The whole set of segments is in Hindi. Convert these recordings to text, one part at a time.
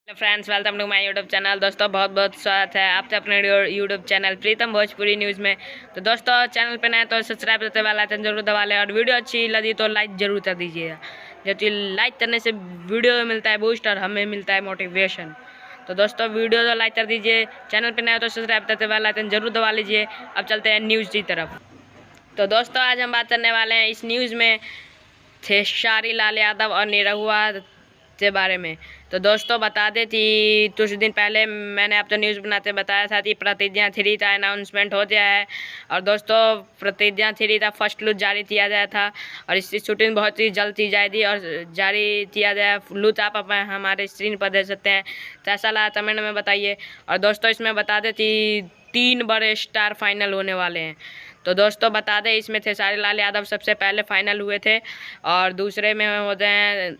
Hello friends, welcome to my YouTube channel. दोस्तों बहुत बहुत स्वागत है आपसे अपने YouTube channel Pritam Bhojpuri news में। तो दोस्तों चैनल पे नए तो सब्सक्राइब करते वाला आइकन जरूर दबा लें और वीडियो अच्छी लगी तो लाइक जरूर कर दीजिएगा, क्योंकि लाइक करने से वीडियो में मिलता है बूस्ट और हमें मिलता है मोटिवेशन। तो दोस्तों वीडियो तो लाइक कर दीजिए, चैनल पर नए तो सब्सक्राइब करते वाला आइकन जरूर दबा लीजिए। अब चलते हैं न्यूज़ की तरफ। तो दोस्तों आज हम बात करने वाले हैं इस न्यूज़ में खेसारी लाल यादव और निरहुआ के बारे में। तो दोस्तों बता दें कि कुछ दिन पहले मैंने आपको न्यूज़ बनाते बताया था कि प्रतिज्ञा 3 का अनाउंसमेंट हो गया है। और दोस्तों प्रतिज्ञा 3 का फर्स्ट लुक जारी किया गया था और इसकी शूटिंग बहुत ही जल्द की जाएगी और जारी किया गया। लुक आप हमारे स्क्रीन पर देख सकते हैं। कैसा लगा कमेंट में बताइए। और दोस्तों इसमें बता दें कि 3 बड़े स्टार फाइनल होने वाले हैं। तो दोस्तों बता दें इसमें खेसारी लाल यादव सबसे पहले फाइनल हुए थे और दूसरे में होते हैं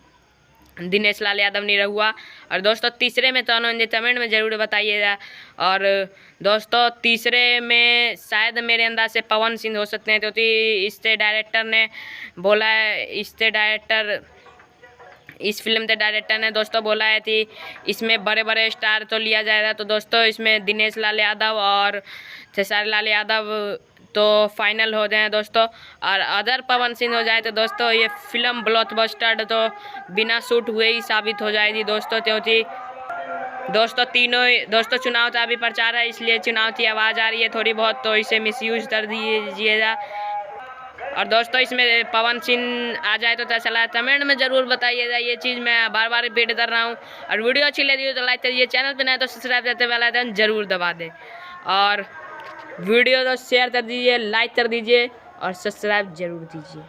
दिनेश लाल यादव निरहुआ। और दोस्तों तीसरे में तो मुझे कमेंट में ज़रूर बताइएगा। और दोस्तों तीसरे में शायद मेरे अंदाज से पवन सिंह हो सकते हैं, क्योंकि इससे डायरेक्टर ने बोला है, इस फिल्म के डायरेक्टर ने दोस्तों बोला है कि इसमें बड़े बड़े स्टार तो लिया जाएगा। तो दोस्तों इसमें दिनेश लाल यादव और खेसारी लाल यादव तो फाइनल हो जाए दोस्तों। और अदर पवन सिंह हो जाए तो दोस्तों ये फिल्म ब्लॉकबस्टर तो बिना शूट हुए ही साबित हो जाएगी दोस्तों, क्योंकि दोस्तों चुनाव का भी प्रचार है, इसलिए चुनाव की आवाज़ आ रही है थोड़ी बहुत, तो इसे मिसयूज कर दीजिएगा। और दोस्तों इसमें पवन सिंह आ जाए तो कैसा लगा कमेंट में ज़रूर बताइएगा। ये चीज़ मैं बार बार रिपीट कर रहा हूँ। और वीडियो अच्छी लगी तो लाइक करिए, चैनल पर नए तो सब्सक्राइब करते वाला आइकन जरूर दबा दें और वीडियो तो शेयर कर दीजिए, लाइक कर दीजिए और सब्सक्राइब जरूर कीजिए।